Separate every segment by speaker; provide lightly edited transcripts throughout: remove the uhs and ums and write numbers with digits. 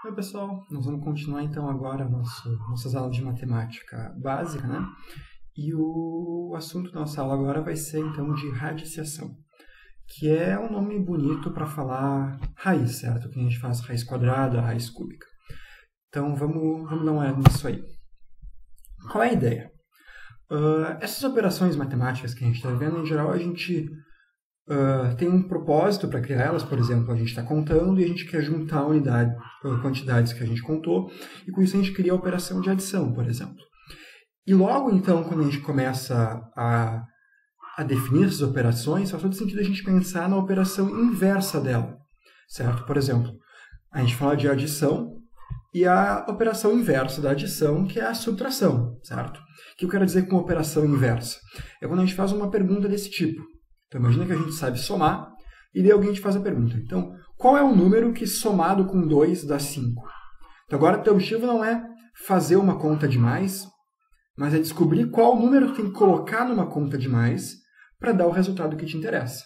Speaker 1: Oi pessoal, nós vamos continuar então agora nossas aulas de matemática básica, né? E o assunto da nossa aula agora vai ser então de radiciação, que é um nome bonito para falar raiz, certo? Que a gente faz raiz quadrada, raiz cúbica. Então vamos dar uma olhada nisso aí. Qual é a ideia? Essas operações matemáticas que a gente está vendo, em geral, a gente tem um propósito para criar elas. Por exemplo, a gente está contando e a gente quer juntar quantidades que a gente contou, e com isso a gente cria a operação de adição, por exemplo. E logo então, quando a gente começa a definir essas operações, faz todo sentido a gente pensar na operação inversa dela, certo? Por exemplo, a gente fala de adição e a operação inversa da adição, que é a subtração, certo? O que eu quero dizer com operação inversa? É quando a gente faz uma pergunta desse tipo. Então, imagina que a gente sabe somar, e daí alguém te faz a pergunta. Então, qual é o número que somado com 2 dá 5? Então, agora, o teu objetivo não é fazer uma conta de mais, mas é descobrir qual número tu tem que colocar numa conta de mais para dar o resultado que te interessa.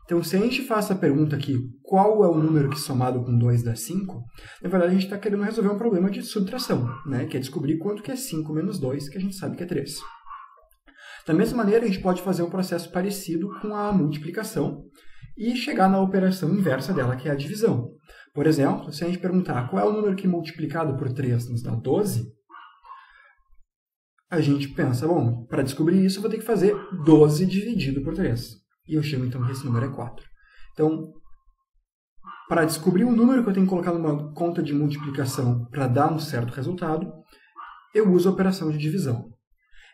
Speaker 1: Então, se a gente faz a pergunta aqui, qual é o número que somado com 2 dá 5, na verdade a gente está querendo resolver um problema de subtração, né? Que é descobrir quanto que é 5 menos 2, que a gente sabe que é 3. Da mesma maneira, a gente pode fazer um processo parecido com a multiplicação e chegar na operação inversa dela, que é a divisão. Por exemplo, se a gente perguntar qual é o número que multiplicado por 3 nos dá 12, a gente pensa, bom, para descobrir isso eu vou ter que fazer 12 dividido por 3. E eu chamo então que esse número é 4. Então, para descobrir o número que eu tenho que colocar numa conta de multiplicação para dar um certo resultado, eu uso a operação de divisão.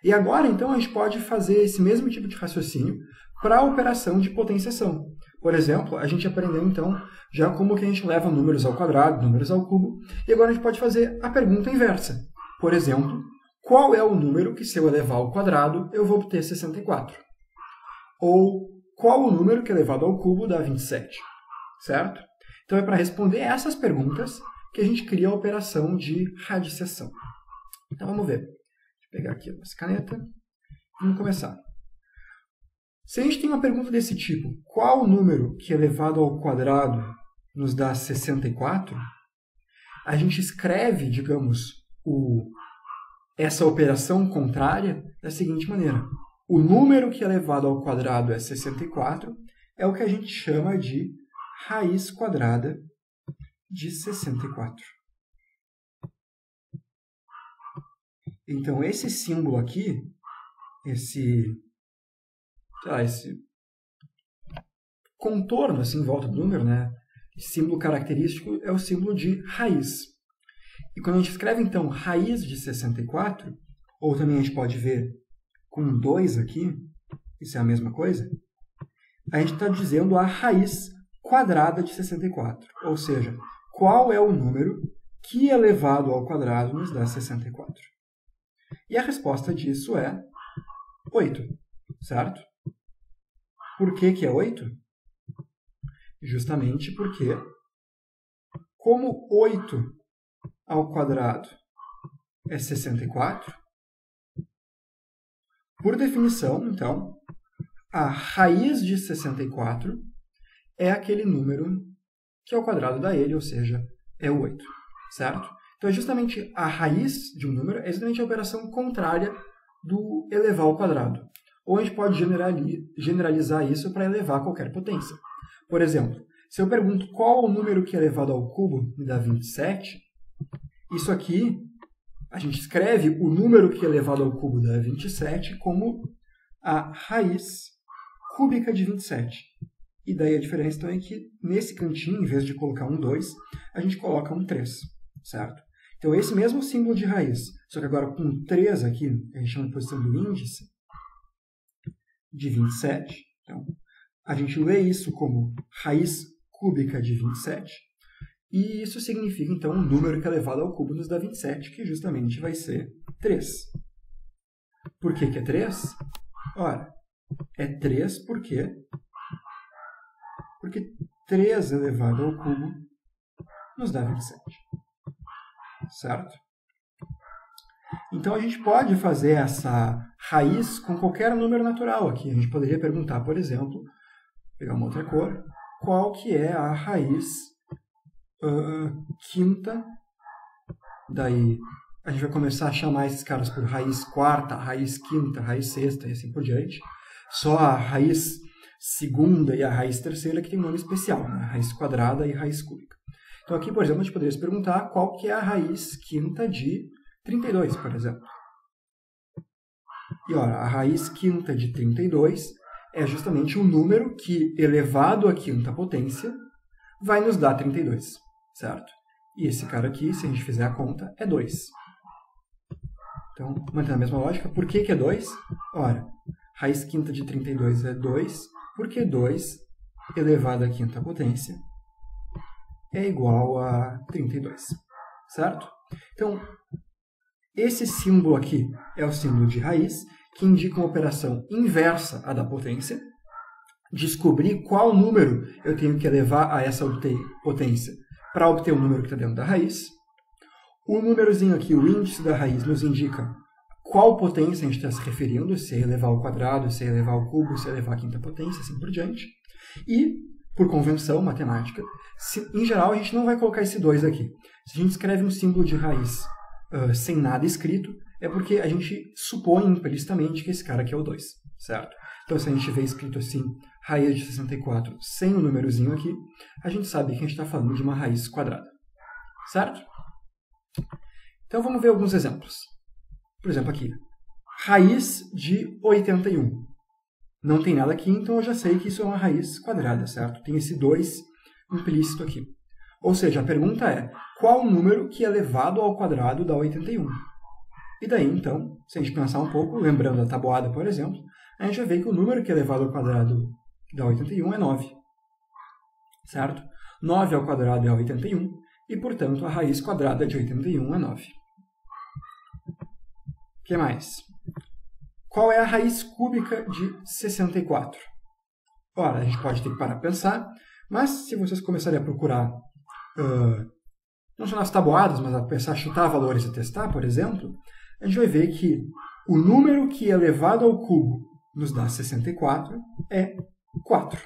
Speaker 1: E agora, então, a gente pode fazer esse mesmo tipo de raciocínio para a operação de potenciação. Por exemplo, a gente aprendeu, então, já como que a gente leva números ao quadrado, números ao cubo, e agora a gente pode fazer a pergunta inversa. Por exemplo, qual é o número que, se eu elevar ao quadrado, eu vou obter 64? Ou qual o número que elevado ao cubo dá 27? Certo? Então, é para responder essas perguntas que a gente cria a operação de radiciação. Então, vamos ver. Vou pegar aqui a nossa caneta. Vamos começar. Se a gente tem uma pergunta desse tipo, qual o número que elevado ao quadrado nos dá 64? A gente escreve, digamos, essa operação contrária da seguinte maneira. O número que elevado ao quadrado é 64 é o que a gente chama de raiz quadrada de 64. Então, esse símbolo aqui, esse contorno assim, em volta do número, né? Esse símbolo característico é o símbolo de raiz. E quando a gente escreve, então, raiz de 64, ou também a gente pode ver com 2 aqui, isso é a mesma coisa, a gente está dizendo a raiz quadrada de 64. Ou seja, qual é o número que elevado ao quadrado nos dá 64? E a resposta disso é 8, certo? Por que é 8? Justamente porque, como 8 ao quadrado é 64, por definição, então, a raiz de 64 é aquele número que ao quadrado dá ele, ou seja, é o 8, certo? Então, justamente a raiz de um número é exatamente a operação contrária do elevar ao quadrado. Ou a gente pode generalizar isso para elevar qualquer potência. Por exemplo, se eu pergunto qual o número que elevado ao cubo me dá 27, isso aqui, a gente escreve o número que elevado ao cubo dá 27 como a raiz cúbica de 27. E daí a diferença então é que nesse cantinho, em vez de colocar um 2, a gente coloca um 3, certo? Então, esse mesmo símbolo de raiz, só que agora com 3 aqui, a gente chama de posição do índice, de 27. Então, a gente lê isso como raiz cúbica de 27. E isso significa, então, o número que é elevado ao cubo nos dá 27, que justamente vai ser 3. Por que é 3? Ora, é 3 porque 3 elevado ao cubo nos dá 27. Certo? Então, a gente pode fazer essa raiz com qualquer número natural aqui. A gente poderia perguntar, por exemplo, pegar uma outra cor, qual que é a raiz quinta, daí a gente vai começar a chamar esses caras por raiz quarta, raiz quinta, raiz sexta e assim por diante. Só a raiz segunda e a raiz terceira que tem um nome especial, né? Raiz quadrada e raiz cúbica. Então aqui, por exemplo, a gente poderia se perguntar qual que é a raiz quinta de 32, por exemplo. E olha, a raiz quinta de 32 é justamente um número que, elevado à quinta potência, vai nos dar 32, certo? E esse cara aqui, se a gente fizer a conta, é 2. Então, mantendo a mesma lógica, por que é 2? Ora, raiz quinta de 32 é 2, porque 2 elevado à quinta potência é igual a 32, certo? Então, esse símbolo aqui é o símbolo de raiz, que indica uma operação inversa à da potência. Descobrir qual número eu tenho que elevar a essa potência para obter o número que está dentro da raiz. O númerozinho aqui, o índice da raiz, nos indica qual potência a gente está se referindo, se é elevar ao quadrado, se é elevar ao cubo, se é elevar à quinta potência, assim por diante. E, por convenção matemática, em geral a gente não vai colocar esse 2 aqui. Se a gente escreve um símbolo de raiz sem nada escrito, é porque a gente supõe implicitamente que esse cara aqui é o 2, certo? Então, se a gente vê escrito assim, raiz de 64 sem o númerozinho aqui, a gente sabe que a gente está falando de uma raiz quadrada, certo? Então, vamos ver alguns exemplos. Por exemplo, aqui, raiz de 81. Não tem nada aqui, então eu já sei que isso é uma raiz quadrada, certo? Tem esse 2 implícito aqui. Ou seja, a pergunta é, qual o número que elevado ao quadrado dá 81? E daí, então, se a gente pensar um pouco, lembrando a tabuada, por exemplo, a gente vai ver que o número que elevado ao quadrado dá 81 é 9. Certo? 9 ao quadrado é 81, e, portanto, a raiz quadrada de 81 é 9. O que mais? Qual é a raiz cúbica de 64? Ora, a gente pode ter que parar para pensar, mas se vocês começarem a procurar, não só nas tabuadas, mas a pensar, chutar valores e testar, por exemplo, a gente vai ver que o número que elevado ao cubo nos dá 64 é 4.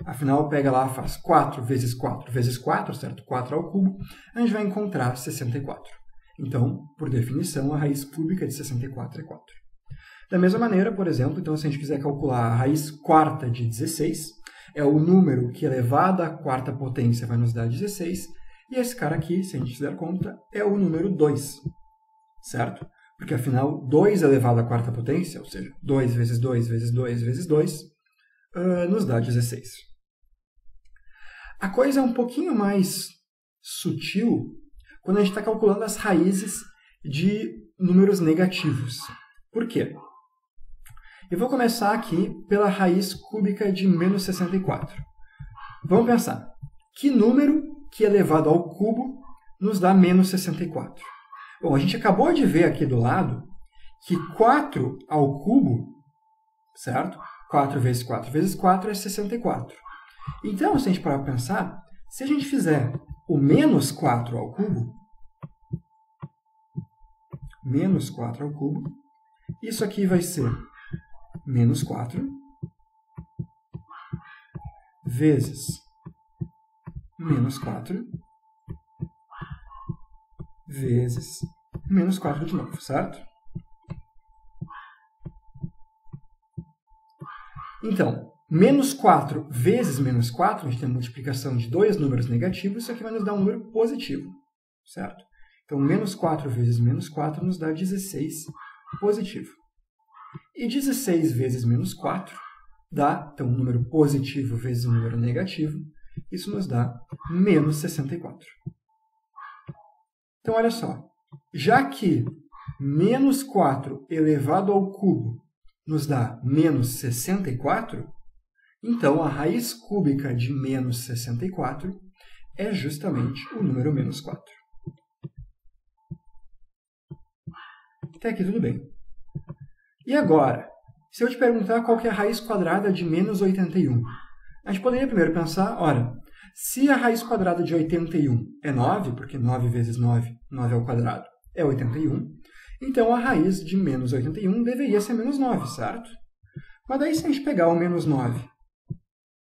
Speaker 1: Afinal, pega lá, faz 4 vezes 4 vezes 4, certo? 4 ao cubo, a gente vai encontrar 64. Então, por definição, a raiz cúbica de 64 é 4. Da mesma maneira, por exemplo, então, se a gente quiser calcular a raiz quarta de 16, é o número que elevado à quarta potência vai nos dar 16, e esse cara aqui, se a gente fizer conta, é o número 2, certo? Porque, afinal, 2 elevado à quarta potência, ou seja, 2 vezes 2 vezes 2 vezes 2, nos dá 16. A coisa é um pouquinho mais sutil quando a gente está calculando as raízes de números negativos. Por quê? Eu vou começar aqui pela raiz cúbica de menos 64. Vamos pensar. Que número que elevado ao cubo nos dá menos 64? Bom, a gente acabou de ver aqui do lado que 4 ao cubo, certo? 4 vezes 4 vezes 4 é 64. Então, se a gente parar para pensar, se a gente fizer o menos 4 ao cubo, menos 4 ao cubo, isso aqui vai ser menos 4 vezes menos 4 vezes menos 4 de novo, certo? Então, menos 4 vezes menos 4, a gente tem a multiplicação de dois números negativos, isso aqui vai nos dar um número positivo, certo? Então, menos 4 vezes menos 4 nos dá 16 positivo. E 16 vezes menos 4 dá, então, um número positivo vezes um número negativo, isso nos dá menos 64. Então, olha só, já que menos 4 elevado ao cubo nos dá menos 64, então a raiz cúbica de menos 64 é justamente o número menos 4. Até aqui tudo bem. E agora, se eu te perguntar qual que é a raiz quadrada de menos 81, a gente poderia primeiro pensar, ora, se a raiz quadrada de 81 é 9, porque 9 vezes 9, 9 ao quadrado, é 81, então a raiz de menos 81 deveria ser menos 9, certo? Mas daí se a gente pegar o menos 9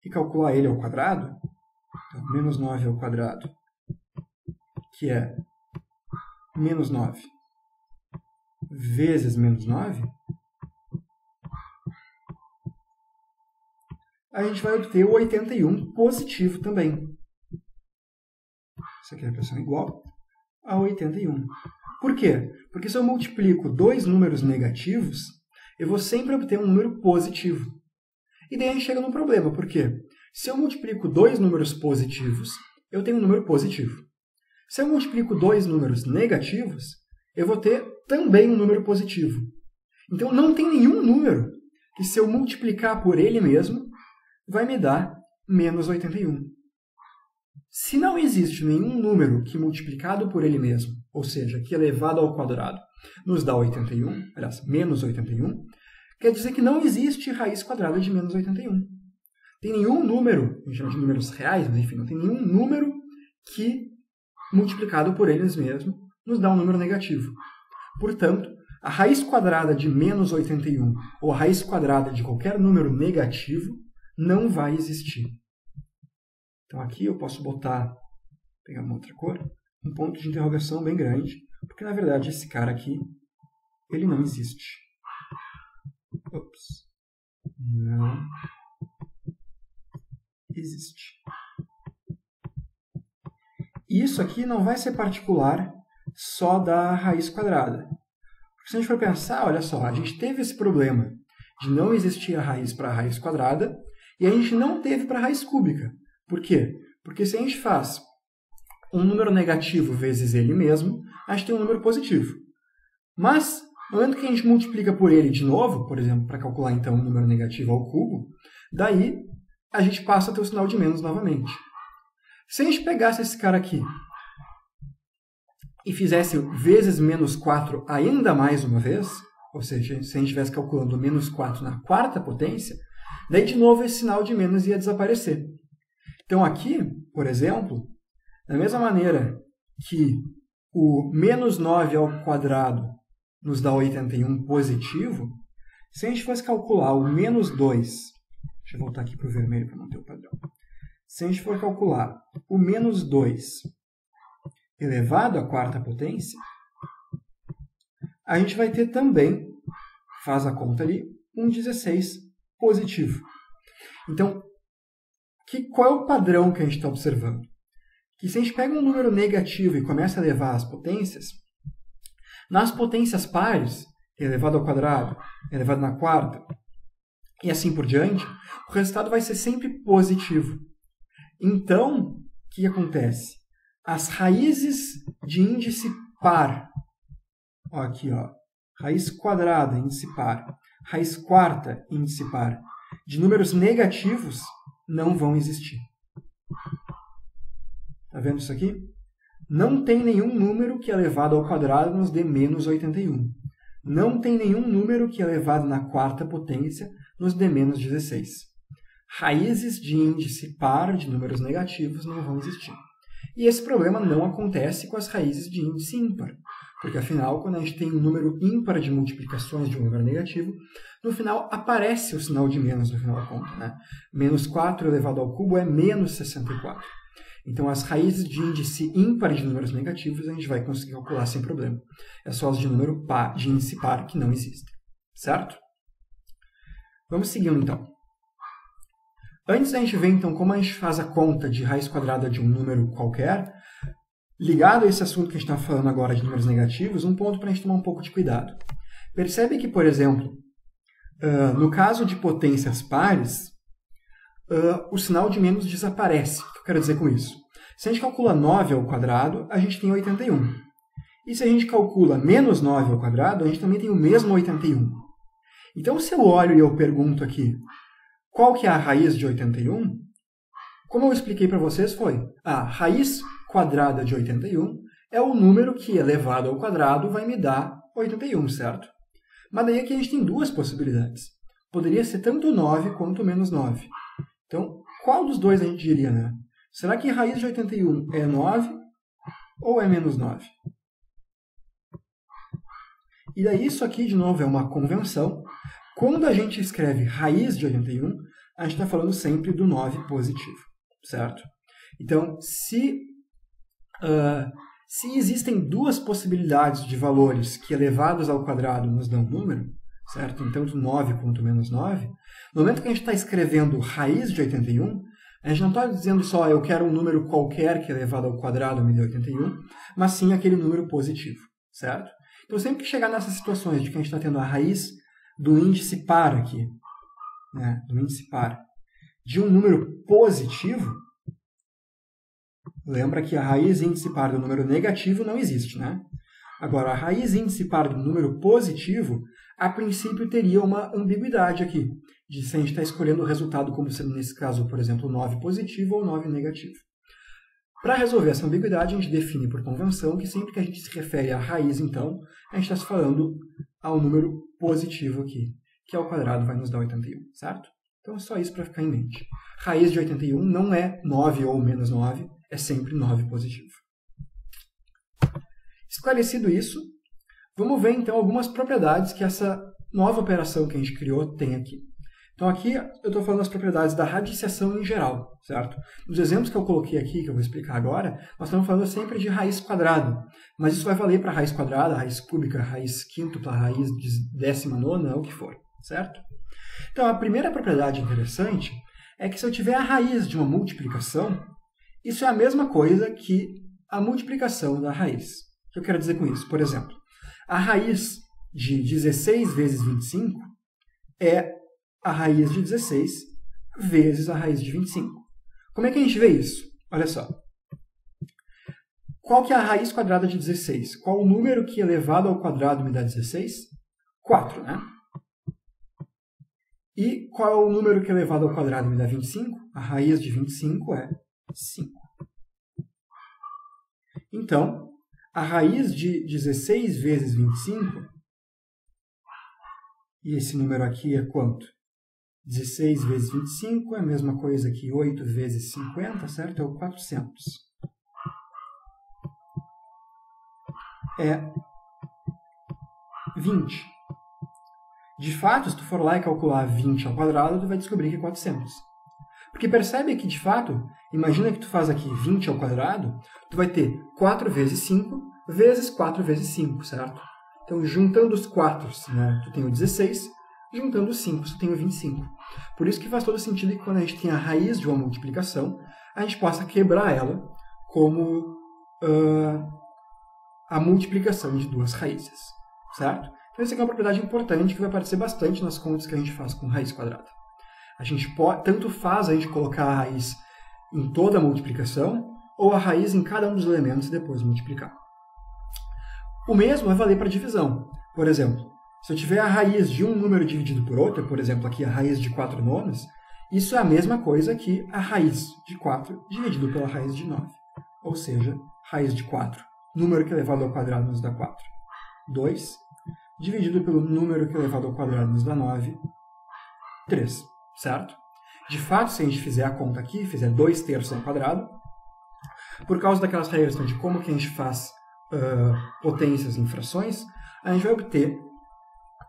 Speaker 1: e calcular ele ao quadrado, Então, menos 9 ao quadrado, que é menos 9 vezes menos 9, a gente vai obter o 81 positivo também. Isso aqui é a expressão igual a 81. Por quê? Porque se eu multiplico dois números negativos, eu vou sempre obter um número positivo. E daí a gente chega num problema. Por quê? Se eu multiplico dois números positivos, eu tenho um número positivo. Se eu multiplico dois números negativos, eu vou ter também um número positivo. Então não tem nenhum número que, se eu multiplicar por ele mesmo, vai me dar menos 81. Se não existe nenhum número que, multiplicado por ele mesmo, ou seja, que elevado ao quadrado, nos dá 81, aliás, menos 81, quer dizer que não existe raiz quadrada de menos 81. Tem nenhum número, a gente chama de números reais, mas enfim, não tem nenhum número que, multiplicado por eles mesmo, nos dá um número negativo. Portanto, a raiz quadrada de menos 81, ou a raiz quadrada de qualquer número negativo, não vai existir. Então aqui eu posso pegar uma outra cor, um ponto de interrogação bem grande, porque na verdade esse cara aqui, ele não existe. Ops. Não existe. Isso aqui não vai ser particular só da raiz quadrada. Porque se a gente for pensar, olha só, a gente teve esse problema de não existir a raiz para a raiz quadrada, e a gente não teve para a raiz cúbica. Por quê? Porque se a gente faz um número negativo vezes ele mesmo, a gente tem um número positivo. Mas, no momento que a gente multiplica por ele de novo, por exemplo, para calcular então um número negativo ao cubo, daí a gente passa a ter o sinal de menos novamente. Se a gente pegasse esse cara aqui e fizesse vezes menos 4 ainda mais uma vez, ou seja, se a gente estivesse calculando menos 4 na quarta potência, daí de novo esse sinal de menos ia desaparecer. Então aqui, por exemplo, da mesma maneira que o menos 9 ao quadrado nos dá 81 positivo, se a gente fosse calcular o menos 2, deixa eu voltar aqui para o vermelho para manter o padrão. Se a gente for calcular o menos 2 elevado à quarta potência, a gente vai ter também, faz a conta ali, um 16 positivo. Então, qual é o padrão que a gente está observando? Que se a gente pega um número negativo e começa a elevar as potências, nas potências pares, elevado ao quadrado, elevado na quarta, e assim por diante, o resultado vai ser sempre positivo. Então, o que acontece? As raízes de índice par, aqui, raiz quadrada, índice par, raiz quarta, índice par, de números negativos, não vão existir. Está vendo isso aqui? Não tem nenhum número que elevado ao quadrado nos dê menos 81. Não tem nenhum número que elevado na quarta potência nos dê menos 16. Raízes de índice par de números negativos não vão existir. E esse problema não acontece com as raízes de índice ímpar, porque afinal, quando a gente tem um número ímpar de multiplicações de um número negativo, no final aparece o sinal de menos no final da conta, né? Menos 4 elevado ao cubo é menos 64. Então, as raízes de índice ímpar de números negativos a gente vai conseguir calcular sem problema. É só as de número par, de índice par que não existem. Certo? Vamos seguindo, então. Antes da gente ver, então, como a gente faz a conta de raiz quadrada de um número qualquer, ligado a esse assunto que a gente está falando agora de números negativos, um ponto para a gente tomar um pouco de cuidado. Percebe que, por exemplo, no caso de potências pares, o sinal de menos desaparece. O que eu quero dizer com isso? Se a gente calcula 9 ao quadrado, a gente tem 81. E se a gente calcula menos 9 ao quadrado, a gente também tem o mesmo 81. Então, se eu olho e eu pergunto aqui, qual que é a raiz de 81? Como eu expliquei para vocês, foi a raiz quadrada de 81 é o número que, elevado ao quadrado, vai me dar 81, certo? Mas daí aqui a gente tem duas possibilidades. Poderia ser tanto 9 quanto menos 9. Então, qual dos dois a gente diria, né? Será que a raiz de 81 é 9 ou é menos 9? E daí isso aqui, de novo, é uma convenção. Quando a gente escreve raiz de 81, a gente está falando sempre do 9 positivo, certo? Então, se existem duas possibilidades de valores que elevados ao quadrado nos dão um número, certo? Então, tanto 9 quanto menos 9, no momento que a gente está escrevendo raiz de 81, a gente não está dizendo só eu quero um número qualquer que elevado ao quadrado me dê 81, mas sim aquele número positivo, certo? Então, sempre que chegar nessas situações de que a gente está tendo a raiz do índice par aqui, né, do índice par, de um número positivo, lembra que a raiz índice par do número negativo não existe, né? Agora, a raiz índice par do número positivo, a princípio teria uma ambiguidade aqui, de se a gente está escolhendo o resultado como sendo, nesse caso, por exemplo, 9 positivo ou 9 negativo. Para resolver essa ambiguidade, a gente define por convenção que sempre que a gente se refere à raiz, então, a gente está se falando ao número positivo aqui, que ao quadrado vai nos dar 81, certo? Então, é só isso para ficar em mente. Raiz de 81 não é 9 ou menos 9, é sempre 9 positivo. Esclarecido isso, vamos ver então algumas propriedades que essa nova operação que a gente criou tem aqui. Então aqui eu estou falando das propriedades da radiciação em geral, certo? Nos exemplos que eu coloquei aqui, que eu vou explicar agora, nós estamos falando sempre de raiz quadrada, mas isso vai valer para raiz quadrada, raiz cúbica, raiz quíntupla, raiz de 19ª, o que for, certo? Então a primeira propriedade interessante é que se eu tiver a raiz de uma multiplicação, isso é a mesma coisa que a multiplicação da raiz. O que eu quero dizer com isso? Por exemplo, a raiz de 16 vezes 25 é a raiz de 16 vezes a raiz de 25. Como é que a gente vê isso? Olha só. Qual que é a raiz quadrada de 16? Qual o número que elevado ao quadrado me dá 16? 4, né? E qual é o número que elevado ao quadrado me dá 25? A raiz de 25 é 5. Então, a raiz de 16 vezes 25, e esse número aqui é quanto? 16 vezes 25 é a mesma coisa que 8 vezes 50, certo? É o 400. É 20. De fato, se tu for lá e calcular 20 ao quadrado, tu vai descobrir que é 400. Porque percebe que, de fato, imagina que tu faz aqui 20 ao quadrado, tu vai ter 4 vezes 5 vezes 4 vezes 5, certo? Então, juntando os 4, né, tu tem o 16, juntando os 5, tu tem o 25. Por isso que faz todo sentido que quando a gente tem a raiz de uma multiplicação, a gente possa quebrar ela como a multiplicação de duas raízes, certo? Então, essa aqui é uma propriedade importante que vai aparecer bastante nas contas que a gente faz com raiz quadrada. A gente pode, tanto faz a gente colocar a raiz em toda a multiplicação, ou a raiz em cada um dos elementos e depois multiplicar. O mesmo vai valer para divisão. Por exemplo, se eu tiver a raiz de um número dividido por outro, por exemplo, aqui a raiz de 4 nonas, isso é a mesma coisa que a raiz de 4 dividido pela raiz de 9. Ou seja, raiz de 4, número que elevado ao quadrado nos dá 4. 2, dividido pelo número que elevado ao quadrado nos dá 9, 3. Certo? De fato, se a gente fizer a conta aqui, fizer 2 terços ao quadrado, por causa daquelas regras de como que a gente faz potências em frações, a gente vai obter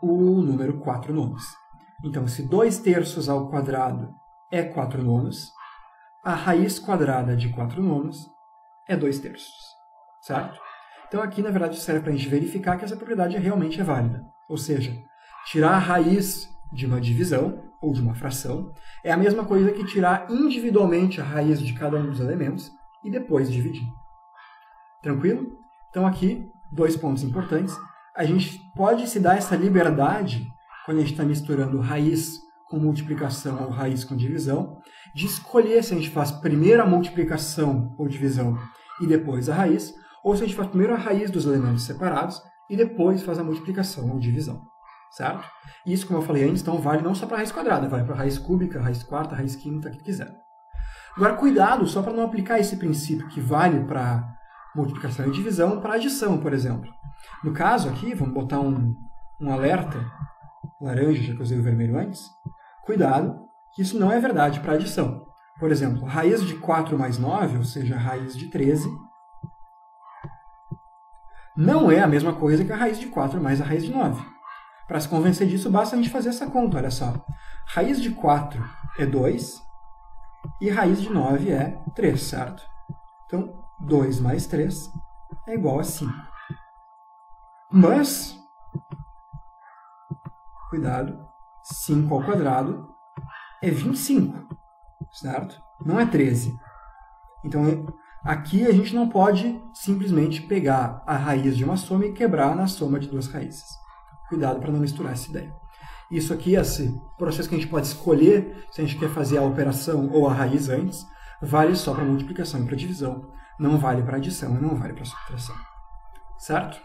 Speaker 1: o número 4 nonos. Então, se 2 terços ao quadrado é 4 nonos, a raiz quadrada de 4 nonos é 2 terços. Certo? Então, aqui, na verdade, serve para a gente verificar que essa propriedade realmente é válida. Ou seja, tirar a raiz de uma divisão ou de uma fração é a mesma coisa que tirar individualmente a raiz de cada um dos elementos e depois dividir. Tranquilo? Então aqui, 2 pontos importantes. A gente pode se dar essa liberdade, quando a gente está misturando raiz com multiplicação ou raiz com divisão, de escolher se a gente faz primeiro a multiplicação ou divisão e depois a raiz, ou se a gente faz primeiro a raiz dos elementos separados e depois faz a multiplicação ou divisão. Certo? Isso, como eu falei antes, então vale não só para a raiz quadrada, vale para a raiz cúbica, raiz quarta, raiz quinta, o que quiser. Agora, cuidado só para não aplicar esse princípio que vale para multiplicação e divisão para adição, por exemplo. No caso aqui, vamos botar um alerta laranja, já que eu usei o vermelho antes. Cuidado, que isso não é verdade para adição. Por exemplo, a raiz de 4 mais 9, ou seja, a raiz de 13, não é a mesma coisa que a raiz de 4 mais a raiz de 9. Para se convencer disso, basta a gente fazer essa conta, olha só. Raiz de 4 é 2, E raiz de 9 é 3, certo? Então, 2 mais 3 é igual a 5. Mas, cuidado, 5 ao quadrado é 25, certo? Não é 13. Então, aqui a gente não pode simplesmente pegar a raiz de uma soma e quebrar na soma de duas raízes. Cuidado para não misturar essa ideia. Isso aqui, esse processo que a gente pode escolher se a gente quer fazer a operação ou a raiz antes, vale só para multiplicação e para divisão. Não vale para adição e não vale para subtração. Certo?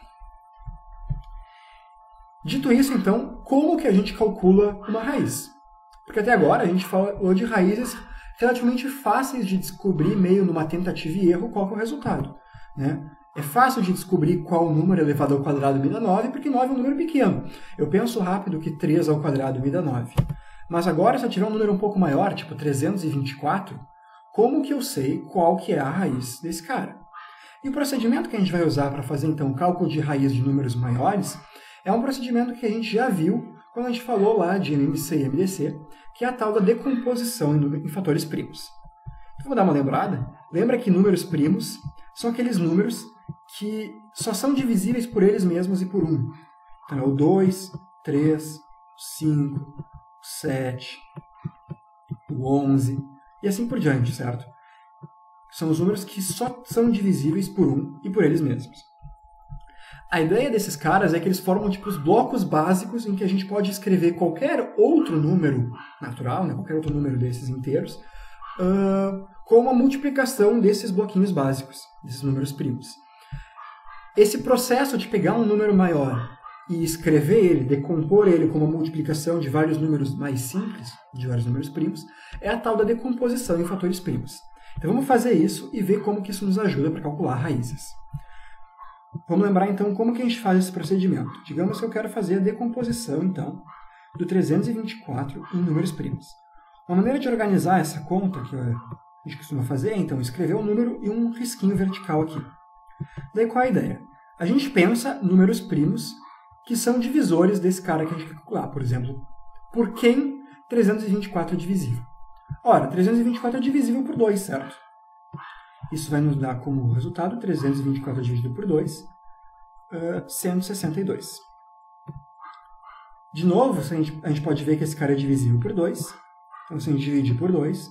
Speaker 1: Dito isso, então, como que a gente calcula uma raiz? Porque até agora a gente falou de raízes relativamente fáceis de descobrir, meio numa tentativa e erro, qual que é o resultado. Né? É fácil de descobrir qual número elevado ao quadrado me dá 9, porque 9 é um número pequeno. Eu penso rápido que 3 ao quadrado me dá 9. Mas agora, se eu tiver um número um pouco maior, tipo 324, como que eu sei qual que é a raiz desse cara? E o procedimento que a gente vai usar para fazer, então, o cálculo de raiz de números maiores é um procedimento que a gente já viu quando a gente falou lá de MMC e MDC, que é a tal da decomposição em fatores primos. Então, vou dar uma lembrada. Lembra que números primos são aqueles números que só são divisíveis por eles mesmos e por 1. Então, é o 2, 3, 5, 7, o 11, e assim por diante, certo? São os números que só são divisíveis por 1 e por eles mesmos. A ideia desses caras é que eles formam tipo os blocos básicos em que a gente pode escrever qualquer outro número natural, né, qualquer outro número desses inteiros, com uma multiplicação desses bloquinhos básicos, desses números primos. Esse processo de pegar um número maior e escrever ele, decompor ele como uma multiplicação de vários números mais simples, de vários números primos, é a tal da decomposição em fatores primos. Então vamos fazer isso e ver como que isso nos ajuda para calcular raízes. Vamos lembrar, então, como que a gente faz esse procedimento. Digamos que eu quero fazer a decomposição, então, do 324 em números primos. Uma maneira de organizar essa conta que a gente costuma fazer é, então, escrever um número e um risquinho vertical aqui. Daí, qual é a ideia? A gente pensa números primos que são divisores desse cara que a gente quer calcular. Por exemplo, por quem 324 é divisível? Ora, 324 é divisível por 2, certo? Isso vai nos dar como resultado 324 dividido por 2, 162. De novo, a gente pode ver que esse cara é divisível por 2. Então, se a gente dividir por 2,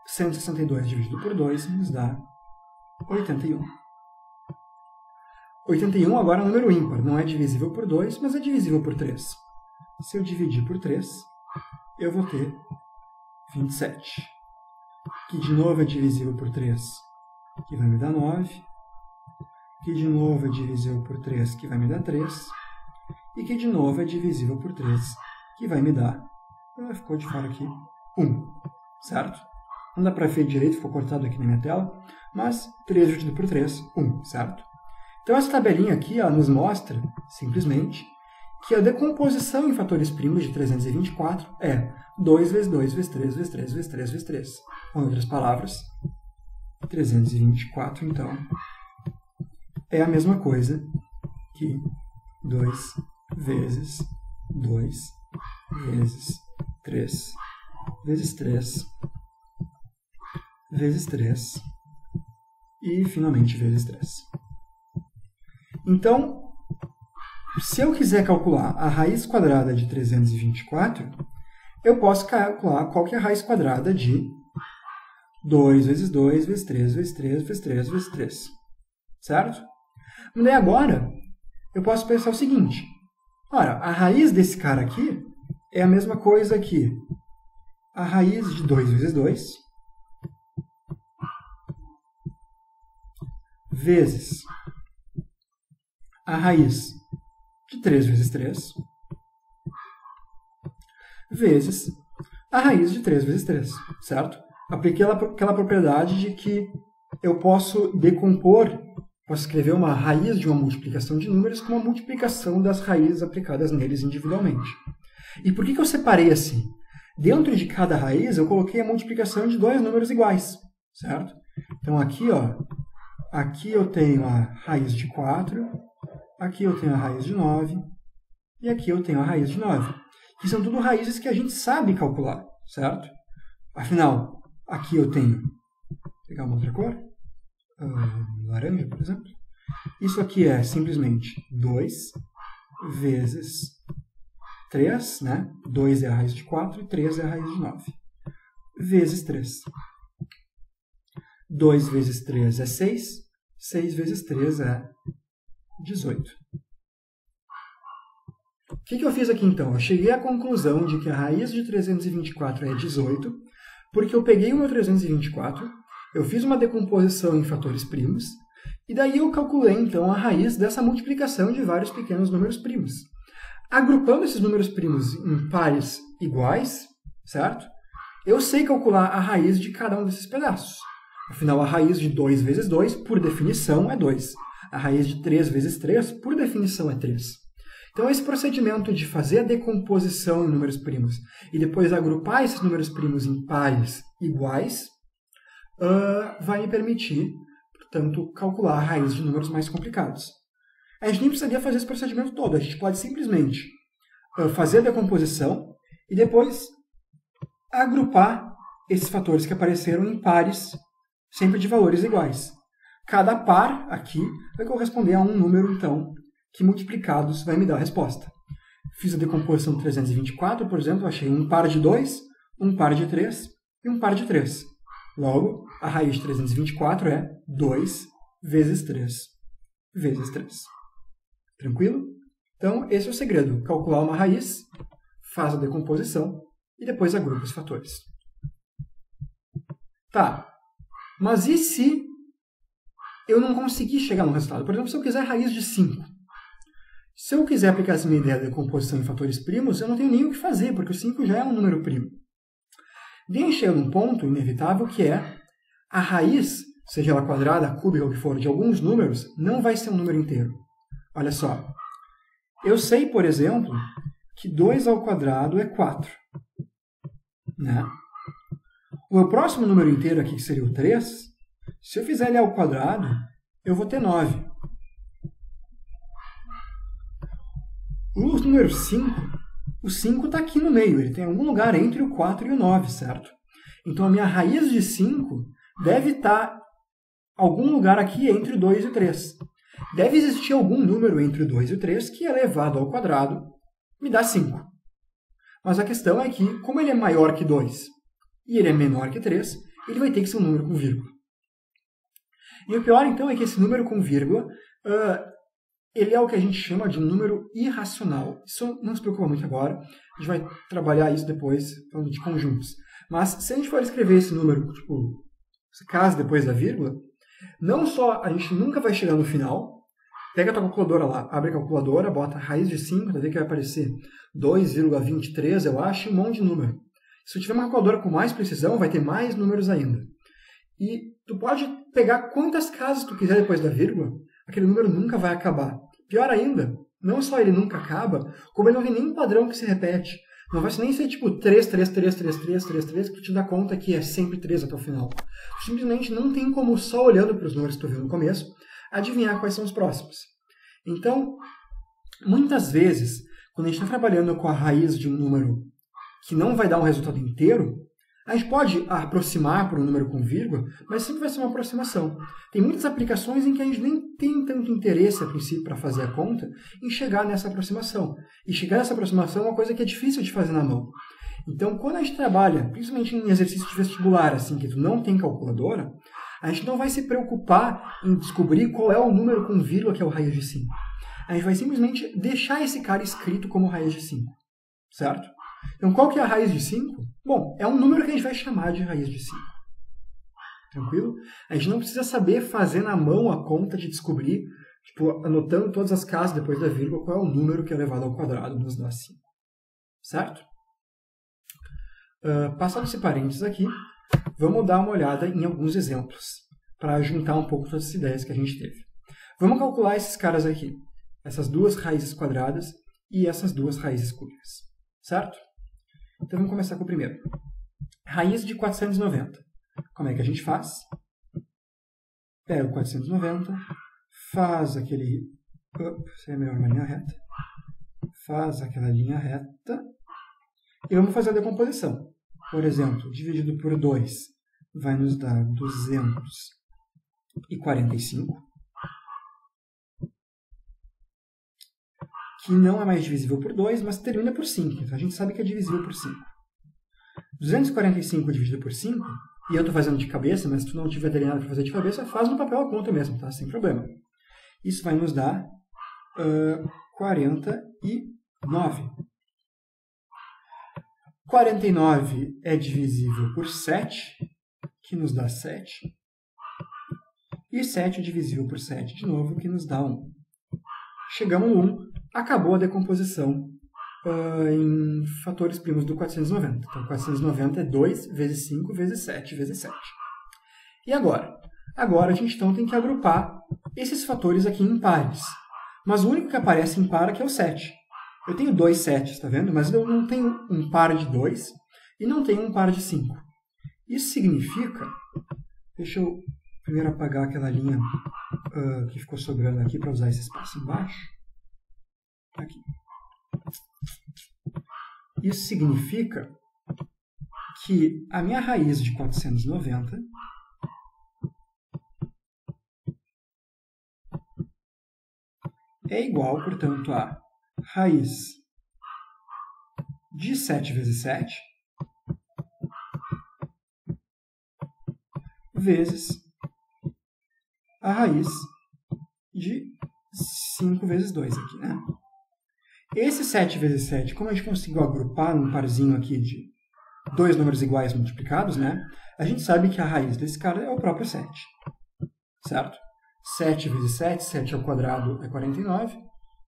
Speaker 1: 162 dividido por 2 nos dá 81. 81 agora é um número ímpar. Não é divisível por 2, mas é divisível por 3. Se eu dividir por 3, eu vou ter 27. Que de novo é divisível por 3. Que vai me dar 9, que de novo é divisível por 3, que vai me dar 3, e que de novo é divisível por 3, que vai me dar, ficou de fora aqui, 1, certo? Não dá para ver direito, ficou cortado aqui na minha tela, mas 3 dividido por 3, 1, certo? Então essa tabelinha aqui ela nos mostra, simplesmente, que a decomposição em fatores primos de 324 é 2 vezes 2 vezes 3 vezes 3 vezes 3 vezes 3. Em outras palavras, 324, então, é a mesma coisa que 2 vezes 2 vezes 3 vezes 3 vezes 3 e, finalmente, vezes 3. Então, se eu quiser calcular a raiz quadrada de 324, eu posso calcular qual que é a raiz quadrada de 2 vezes 2 vezes 3 vezes 3 vezes 3 vezes 3. Certo? Mas daí agora, eu posso pensar o seguinte. Ora, a raiz desse cara aqui é a mesma coisa que a raiz de 2 vezes 2 vezes a raiz de 3 vezes 3 vezes a raiz de 3 vezes 3. Certo? Apliquei aquela propriedade de que eu posso posso escrever uma raiz de uma multiplicação de números com uma multiplicação das raízes aplicadas neles individualmente. E por que eu separei assim? Dentro de cada raiz, eu coloquei a multiplicação de dois números iguais, certo? Então aqui, aqui eu tenho a raiz de 4, aqui eu tenho a raiz de 9, e aqui eu tenho a raiz de 9. Que são tudo raízes que a gente sabe calcular, certo? Afinal, aqui eu tenho, vou pegar uma outra cor, laranja, por exemplo. Isso aqui é simplesmente 2 vezes 3, né? 2 é a raiz de 4 e 3 é a raiz de 9. Vezes 3. 2 vezes 3 é 6. 6 vezes 3 é 18. O que eu fiz aqui então? Eu cheguei à conclusão de que a raiz de 324 é 18, porque eu peguei o meu 324, eu fiz uma decomposição em fatores primos, e daí eu calculei então a raiz dessa multiplicação de vários pequenos números primos. Agrupando esses números primos em pares iguais, certo? Eu sei calcular a raiz de cada um desses pedaços. Afinal, a raiz de 2 vezes 2, por definição, é 2. A raiz de 3 vezes 3, por definição, é 3. Então, esse procedimento de fazer a decomposição em números primos e depois agrupar esses números primos em pares iguais vai me permitir, portanto, calcular a raiz de números mais complicados. A gente nem precisaria fazer esse procedimento todo. A gente pode simplesmente fazer a decomposição e depois agrupar esses fatores que apareceram em pares, sempre de valores iguais. Cada par aqui vai corresponder a um número, então, que multiplicados vai me dar a resposta. Fiz a decomposição do 324, por exemplo, achei um par de 2, um par de 3 e um par de 3. Logo, a raiz de 324 é 2 vezes 3 vezes 3. Tranquilo? Então, esse é o segredo. Calcular uma raiz, faz a decomposição e depois agrupa os fatores. Tá, mas e se eu não conseguir chegar no resultado? Por exemplo, se eu quiser raiz de 5. Se eu quiser aplicar essa minha ideia de decomposição em fatores primos, eu não tenho nem o que fazer, porque o 5 já é um número primo. Daí chega num ponto inevitável que é a raiz, seja ela quadrada, cúbica ou o que for, de alguns números, não vai ser um número inteiro. Olha só. Eu sei, por exemplo, que 2 ao quadrado é 4. Né? O meu próximo número inteiro aqui, que seria o 3, se eu fizer ele ao quadrado, eu vou ter 9. O número 5, o 5 está aqui no meio, ele tem algum lugar entre o 4 e o 9, certo? Então a minha raiz de 5 deve estar algum lugar aqui entre o 2 e o 3. Deve existir algum número entre o 2 e o 3 que, elevado ao quadrado, me dá 5. Mas a questão é que, como ele é maior que 2 e ele é menor que 3, ele vai ter que ser um número com vírgula. E o pior, então, é que esse número com vírgula, ele é o que a gente chama de um número irracional. Isso não se preocupa muito agora, a gente vai trabalhar isso depois, falando de conjuntos. Mas se a gente for escrever esse número, tipo, esse caso depois da vírgula, não só a gente nunca vai chegar no final, pega a tua calculadora lá, abre a calculadora, bota a raiz de 5, vai ver que vai aparecer 2,23, eu acho, e um monte de número. Se tu tiver uma calculadora com mais precisão, vai ter mais números ainda. E tu pode pegar quantas casas tu quiser depois da vírgula, aquele número nunca vai acabar. Pior ainda, não só ele nunca acaba, como ele não tem nenhum padrão que se repete. Não vai nem ser tipo 3, 3, 3, 3, 3, 3, 3, que tu te dá conta que é sempre 3 até o final. Tu simplesmente não tem como, só olhando para os números que tu viu no começo, adivinhar quais são os próximos. Então, muitas vezes, quando a gente está trabalhando com a raiz de um número que não vai dar um resultado inteiro, a gente pode aproximar por um número com vírgula, mas sempre vai ser uma aproximação. Tem muitas aplicações em que a gente nem tem tanto interesse, a princípio, para fazer a conta, em chegar nessa aproximação. E chegar nessa aproximação é uma coisa que é difícil de fazer na mão. Então, quando a gente trabalha, principalmente em exercício de vestibular, assim, que tu não tem calculadora, a gente não vai se preocupar em descobrir qual é o número com vírgula que é o raiz de 5. A gente vai simplesmente deixar esse cara escrito como raiz de 5. Certo? Então, qual que é a raiz de 5? Bom, é um número que a gente vai chamar de raiz de 5. Tranquilo? A gente não precisa saber fazer na mão a conta de descobrir, tipo, anotando todas as casas depois da vírgula, qual é o número que é elevado ao quadrado nos dá 5. Certo? Passado esse parênteses aqui, vamos dar uma olhada em alguns exemplos, para juntar um pouco todas as ideias que a gente teve. Vamos calcular esses caras aqui. Essas duas raízes quadradas e essas duas raízes cúbicas. Certo? Então vamos começar com o primeiro. Raiz de 490. Como é que a gente faz? Pega o 490, faz aquele... seria melhor uma linha reta. Faz aquela linha reta. E vamos fazer a decomposição. Por exemplo, dividido por 2 vai nos dar 245, que não é mais divisível por 2, mas termina por 5. Então a gente sabe que é divisível por 5. 245 dividido por 5, e eu estou fazendo de cabeça, mas se tu não tiver treinado para fazer de cabeça, faz no papel a conta mesmo, tá? Sem problema. Isso vai nos dar 49. 49 é divisível por 7, que nos dá 7. E 7 é divisível por 7 de novo, que nos dá 1. Chegamos no 1, acabou a decomposição em fatores primos do 490. Então, 490 é 2 vezes 5 vezes 7 vezes 7. E agora? Agora a gente então tem que agrupar esses fatores aqui em pares. Mas o único que aparece em par aqui é o 7. Eu tenho 2 7, está vendo? Mas eu não tenho um par de 2 e não tenho um par de 5. Isso significa... Deixa eu primeiro apagar aquela linha que ficou sobrando aqui para usar esse espaço embaixo. Aqui. Isso significa que a minha raiz de 490 é igual, portanto, a raiz de 7 vezes 7 vezes a raiz de 5 vezes 2 aqui, né? Esse 7 vezes 7, como a gente conseguiu agrupar num parzinho aqui de dois números iguais multiplicados, né? A gente sabe que a raiz desse cara é o próprio 7, certo? 7 vezes 7, 7 ao quadrado é 49.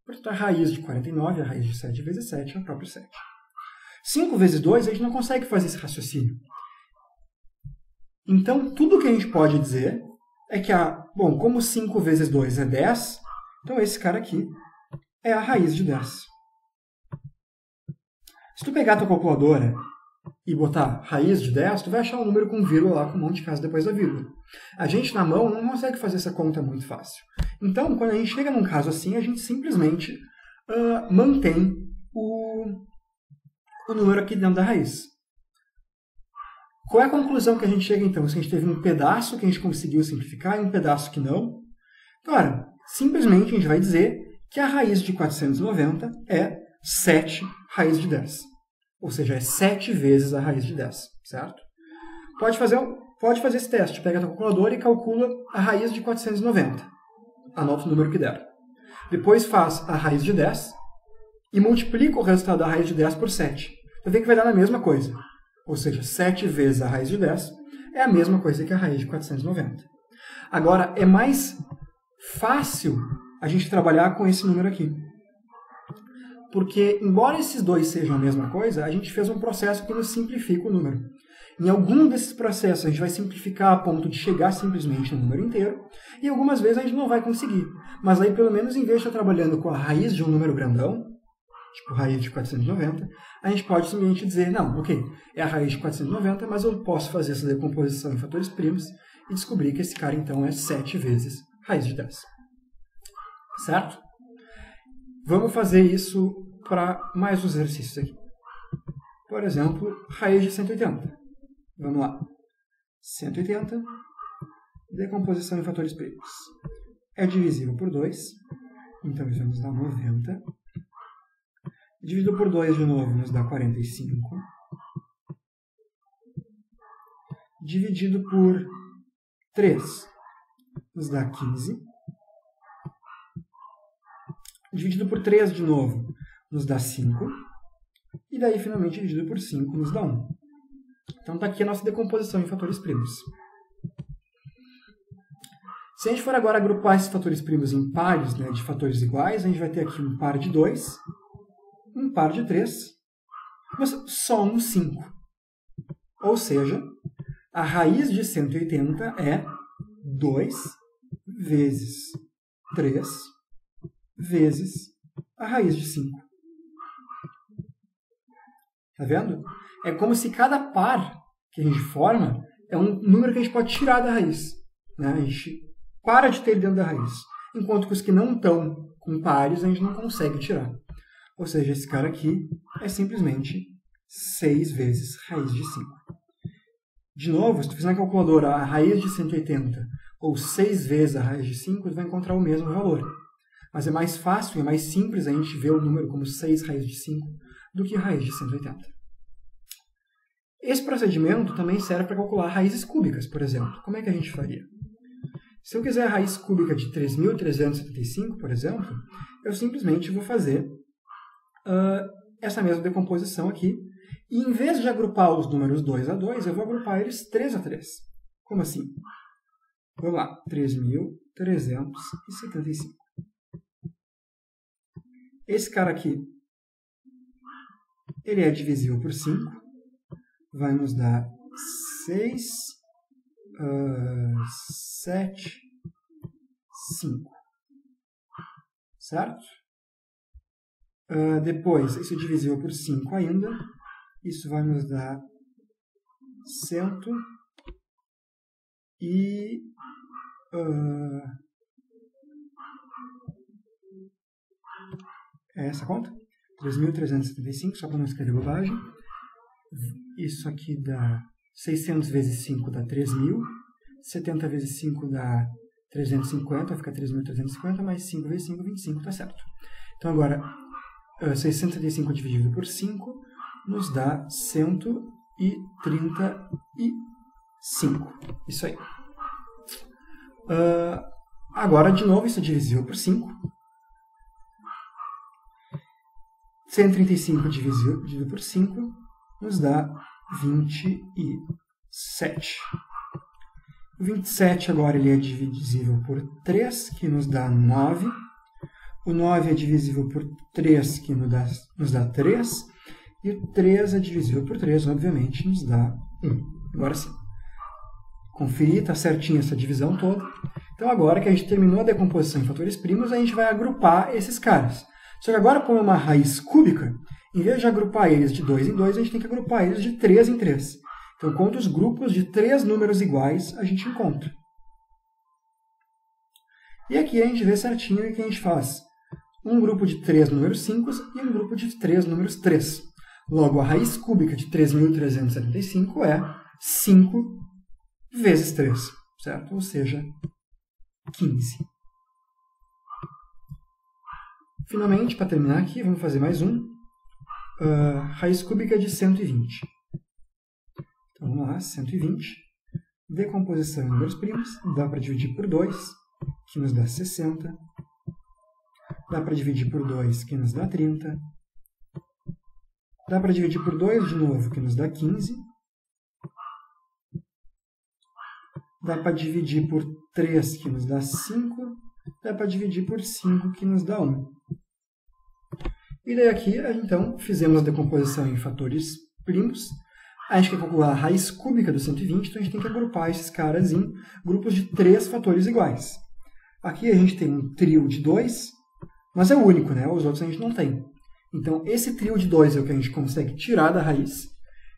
Speaker 1: Portanto, a raiz de 49, a raiz de 7 vezes 7 é o próprio 7. 5 vezes 2, a gente não consegue fazer esse raciocínio. Então, tudo que a gente pode dizer é que, bom, como 5 vezes 2 é 10, então esse cara aqui é a raiz de 10. Se tu pegar a tua calculadora e botar raiz de 10, tu vai achar um número com vírgula lá, com um monte de casa depois da vírgula. A gente, na mão, não consegue fazer essa conta muito fácil. Então, quando a gente chega num caso assim, a gente simplesmente mantém o número aqui dentro da raiz. Qual é a conclusão que a gente chega, então? Se a gente teve um pedaço que a gente conseguiu simplificar e um pedaço que não. Cara, simplesmente a gente vai dizer que a raiz de 490 é 7 raiz de 10. Ou seja, é 7 vezes a raiz de 10, certo? Pode fazer esse teste. Pega a tua calculadora e calcula a raiz de 490. Anota o número que der. Depois faz a raiz de 10 e multiplica o resultado da raiz de 10 por 7. Você vê que vai dar a mesma coisa. Ou seja, 7 vezes a raiz de 10 é a mesma coisa que a raiz de 490. Agora, é mais fácil a gente trabalhar com esse número aqui. Porque, embora esses dois sejam a mesma coisa, a gente fez um processo que nos simplifica o número. Em algum desses processos, a gente vai simplificar a ponto de chegar simplesmente no número inteiro, e algumas vezes a gente não vai conseguir. Mas aí, pelo menos, em vez de estar trabalhando com a raiz de um número grandão, tipo raiz de 490, a gente pode simplesmente dizer, não, ok, é a raiz de 490, mas eu posso fazer essa decomposição em fatores primos e descobrir que esse cara, então, é 7 vezes raiz de 10. Certo? Vamos fazer isso para mais uns exercícios aqui. Por exemplo, raiz de 180. Vamos lá. 180, decomposição em fatores primos. É divisível por 2, então isso vai nos dar 90. Dividido por 2 de novo nos dá 45. Dividido por 3 nos dá 15. Dividido por 3 de novo nos dá 5. E daí, finalmente, dividido por 5 nos dá 1. Então está aqui a nossa decomposição em fatores primos. Se a gente for agora agrupar esses fatores primos em pares, né, de fatores iguais, a gente vai ter aqui um par de 2, um par de 3, mas só um 5. Ou seja, a raiz de 180 é 2 vezes 3 vezes a raiz de 5. Tá vendo? É como se cada par que a gente forma é um número que a gente pode tirar da raiz. Né? A gente para de ter ele dentro da raiz. Enquanto que os que não estão com pares, a gente não consegue tirar. Ou seja, esse cara aqui é simplesmente 6 vezes raiz de 5. De novo, se tu fizer na calculadora a raiz de 180 ou 6 vezes a raiz de 5, tu vai encontrar o mesmo valor. Mas é mais fácil e é mais simples a gente ver o número como 6 raiz de 5 do que raiz de 180. Esse procedimento também serve para calcular raízes cúbicas, por exemplo. Como é que a gente faria? Se eu quiser a raiz cúbica de 3.375, por exemplo, eu simplesmente vou fazer essa mesma decomposição aqui. E em vez de agrupar os números 2 a 2, eu vou agrupar eles 3 a 3. Como assim? Vamos lá. 3.375. Esse cara aqui, ele é divisível por 5. Vai nos dar 6, 7, 5. Certo? Depois, isso é divisível por 5 ainda. Isso vai nos dar 100 e... é essa a conta? 3.375, só para não escrever bobagem. Isso aqui dá 600 vezes 5 dá 3.000. 70 vezes 5 dá 350, fica 3.350, mais 5 vezes 5, 25, tá certo. Então agora, 635 dividido por 5 nos dá 135. Isso aí. Agora, de novo, isso é divisível por 5. 135 dividido por 5 nos dá 27. O 27 agora ele é divisível por 3, que nos dá 9. O 9 é divisível por 3, que nos dá 3. E o 3 é divisível por 3, obviamente, nos dá 1. Agora sim. Conferir, está certinho essa divisão toda. Então agora que a gente terminou a decomposição em fatores primos, a gente vai agrupar esses caras. Só que agora, como é uma raiz cúbica, em vez de agrupar eles de 2 em 2, a gente tem que agrupar eles de 3 em 3. Então, quantos grupos de 3 números iguais a gente encontra? E aqui a gente vê certinho o que a gente faz. Um grupo de 3 números 5 e um grupo de 3 números 3. Logo, a raiz cúbica de 3.375 é 5 vezes 3, certo? Ou seja, 15. Finalmente, para terminar aqui, vamos fazer mais um. Raiz cúbica de 120. Então, vamos lá, 120. Decomposição em números primos. Dá para dividir por 2, que nos dá 60. Dá para dividir por 2, que nos dá 30. Dá para dividir por 2 de novo, que nos dá 15. Dá para dividir por 3, que nos dá 5. Dá para dividir por 5, que nos dá 1. E daí aqui, então, fizemos a decomposição em fatores primos. A gente quer calcular a raiz cúbica do 120, então a gente tem que agrupar esses caras em grupos de 3 fatores iguais. Aqui a gente tem um trio de 2, mas é o único, né? Os outros a gente não tem. Então, esse trio de 2 é o que a gente consegue tirar da raiz,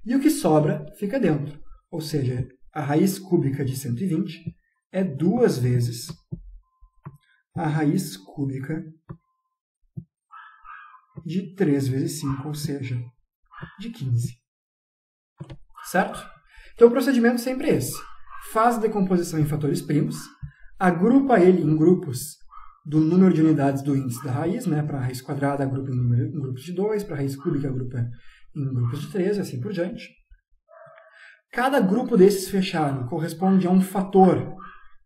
Speaker 1: e o que sobra fica dentro. Ou seja, a raiz cúbica de 120 é 2 vezes a raiz cúbica de 3 vezes 5, ou seja, de 15. Certo? Então o procedimento sempre é esse. Faz a decomposição em fatores primos, agrupa ele em grupos do número de unidades do índice da raiz, né? Para a raiz quadrada agrupa em grupos de 2, para a raiz cúbica agrupa em grupos de 3 e assim por diante. Cada grupo desses fechado corresponde a um fator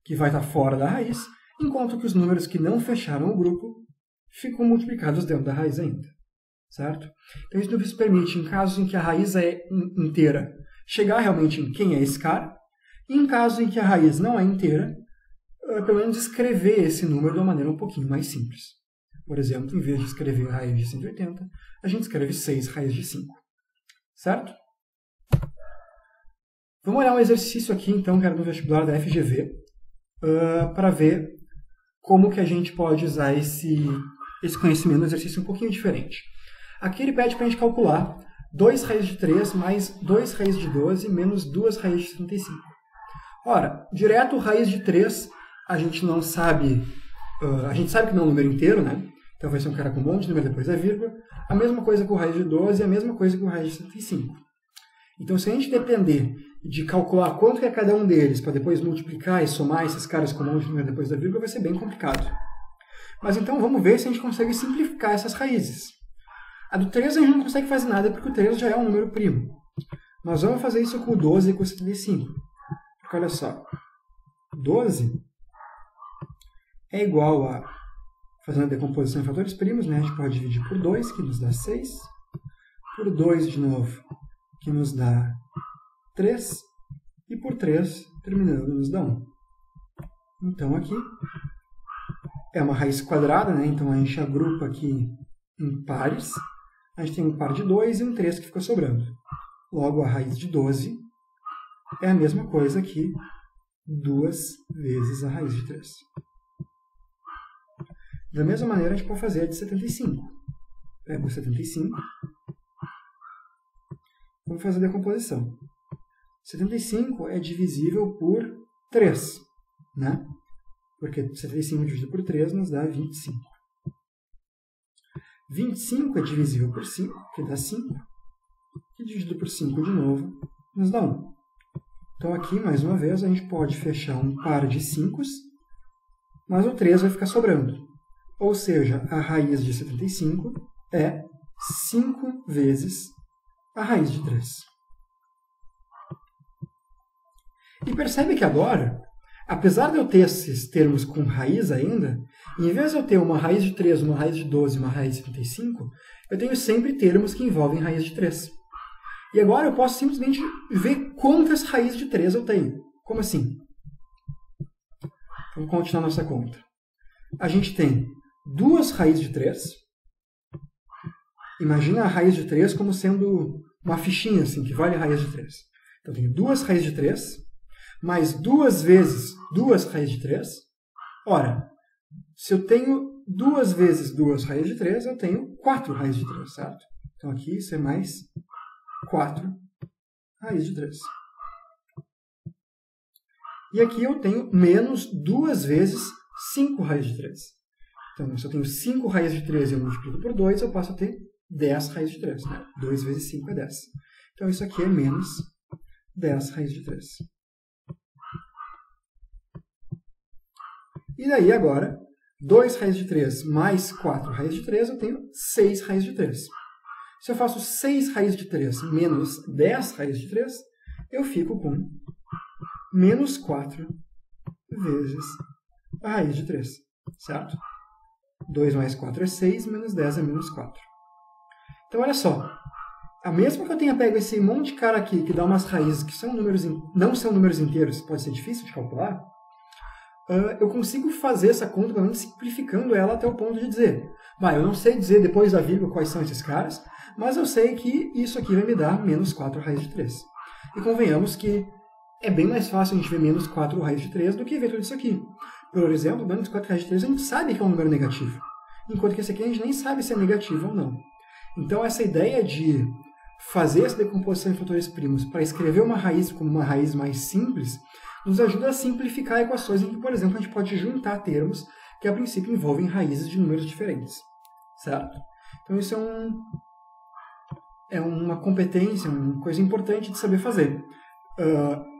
Speaker 1: que vai estar fora da raiz, enquanto que os números que não fecharam o grupo ficam multiplicados dentro da raiz ainda. Certo? Então isso nos permite, em casos em que a raiz é inteira, chegar realmente em quem é esse cara, e em casos em que a raiz não é inteira, pelo menos escrever esse número de uma maneira um pouquinho mais simples. Por exemplo, em vez de escrever a raiz de 180, a gente escreve 6 raiz de 5. Certo? Vamos olhar um exercício aqui, então, que era do vestibular da FGV, para ver como que a gente pode usar esse conhecimento no exercício um pouquinho diferente. Aqui ele pede para a gente calcular 2 raiz de 3 mais 2 raiz de 12 menos 2 raiz de 35. Ora, direto raiz de 3, a gente não sabe, a gente sabe que não é um número inteiro, né? Então vai ser um cara com um monte de número depois da vírgula. A mesma coisa com raiz de 12 e a mesma coisa com raiz de 75. Então se a gente depender de calcular quanto que é cada um deles, para depois multiplicar e somar esses caras com um monte de número depois da vírgula, vai ser bem complicado. Mas então vamos ver se a gente consegue simplificar essas raízes. A do 3 a gente não consegue fazer nada, porque o 3 já é um número primo. Nós vamos fazer isso com o 12 e com o 75. Porque olha só, 12 é igual a, fazendo a decomposição em fatores primos, né? A gente pode dividir por 2, que nos dá 6, por 2 de novo, que nos dá 3, e por 3, terminando, nos dá 1. Então aqui é uma raiz quadrada, né? Então a gente agrupa aqui em pares. A gente tem um par de 2 e um 3 que ficou sobrando. Logo, a raiz de 12 é a mesma coisa que 2 vezes a raiz de 3. Da mesma maneira, a gente pode fazer a de 75. Pego o 75. Vamos fazer a decomposição. 75 é divisível por 3, né? Porque 75 dividido por 3 nos dá 25. 25 é divisível por 5, que dá 5. E dividido por 5 de novo, nos dá 1. Então aqui, mais uma vez, a gente pode fechar um par de 5, mas o 3 vai ficar sobrando. Ou seja, a raiz de 75 é 5 vezes a raiz de 3. E percebe que agora, apesar de eu ter esses termos com raiz ainda, em vez de eu ter uma raiz de 3, uma raiz de 12 e uma raiz de 75, eu tenho sempre termos que envolvem raiz de 3. E agora eu posso simplesmente ver quantas raízes de 3 eu tenho. Como assim? Vamos continuar nossa conta. A gente tem 2 raízes de 3. Imagina a raiz de 3 como sendo uma fichinha, assim, que vale a raiz de 3. Então, eu tenho 2 raízes de 3, mais 2 vezes 2 raízes de 3. Ora, se eu tenho 2 vezes 2 raízes de 3, eu tenho 4 raízes de 3, certo? Então, aqui isso é mais 4 raízes de 3. E aqui eu tenho menos 2 vezes 5 raízes de 3. Então, se eu tenho 5 raízes de 3 e eu multiplico por 2, eu passo a ter 10 raízes de 3. Né? 2 vezes 5 é 10. Então, isso aqui é menos 10 raízes de 3. E daí, agora, 2 raízes de 3 mais 4 raízes de 3, eu tenho 6 raízes de 3. Se eu faço 6 raízes de 3 menos 10 raízes de 3, eu fico com menos 4 vezes a raiz de 3, certo? 2 mais 4 é 6, menos 10 é menos 4. Então, olha só. Mesmo que eu tenha pego esse monte de cara aqui, que dá umas raízes que são números, não são números inteiros, pode ser difícil de calcular, eu consigo fazer essa conta, pelo menos simplificando ela até o ponto de dizer, eu não sei dizer depois da vírgula quais são esses caras, mas eu sei que isso aqui vai me dar menos 4 raízes de 3. E convenhamos que é bem mais fácil a gente ver menos 4 raízes de 3 do que ver tudo isso aqui. Por exemplo, menos 4 raízes de 3 a gente sabe que é um número negativo, enquanto que esse aqui a gente nem sabe se é negativo ou não. Então essa ideia de fazer essa decomposição em fatores primos para escrever uma raiz como uma raiz mais simples nos ajuda a simplificar equações em que, por exemplo, a gente pode juntar termos que a princípio envolvem raízes de números diferentes, certo? Então isso é uma competência, uma coisa importante de saber fazer.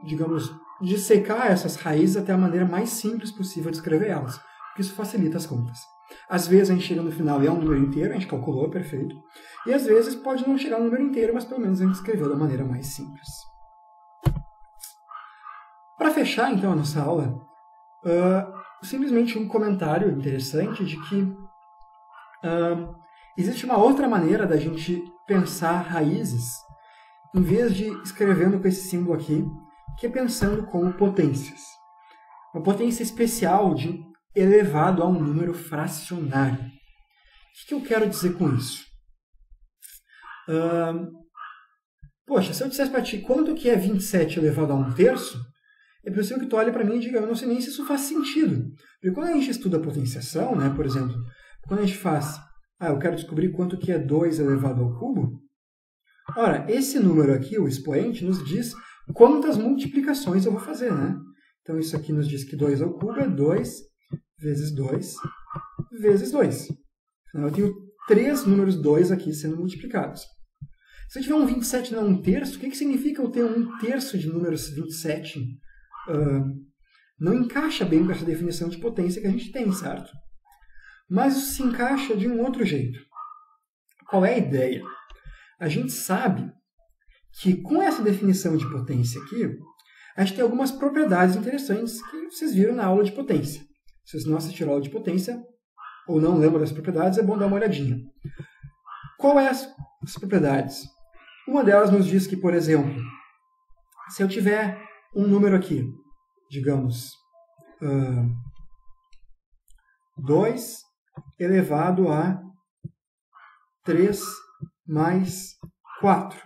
Speaker 1: Digamos, dissecar essas raízes até a maneira mais simples possível de escrever elas, porque isso facilita as contas. Às vezes a gente chega no final e é um número inteiro, a gente calculou, perfeito. E às vezes pode não chegar no número inteiro, mas pelo menos a gente escreveu da maneira mais simples. Para fechar, então, a nossa aula, simplesmente um comentário interessante de que existe uma outra maneira da gente pensar raízes, em vez de escrevendo com esse símbolo aqui, que é pensando como potências. Uma potência especial de elevado a um número fracionário. O que eu quero dizer com isso? Poxa, se eu dissesse para ti quanto que é 27 elevado a 1/3, é possível que tu olhe para mim e diga, eu não sei nem se isso faz sentido. Porque quando a gente estuda potenciação, né, por exemplo, quando a gente faz, eu quero descobrir quanto que é 2 elevado ao cubo, ora, esse número aqui, o expoente, nos diz quantas multiplicações eu vou fazer, né? Então isso aqui nos diz que 2 ao cubo é 2 vezes 2 vezes 2. Então, eu tenho 3 números 2 aqui sendo multiplicados. Se eu tiver um 27 e não um terço, o que significa eu ter um terço de números 27? Não encaixa bem com essa definição de potência que a gente tem, certo? Mas isso se encaixa de um outro jeito. Qual é a ideia? A gente sabe que com essa definição de potência aqui, a gente tem algumas propriedades interessantes que vocês viram na aula de potência. Se vocês não assistiram a aula de potência, ou não lembram das propriedades, é bom dar uma olhadinha. Qual é as propriedades? Uma delas nos diz que, por exemplo, se eu tiver um número aqui, digamos, 2 elevado a 3 mais 4.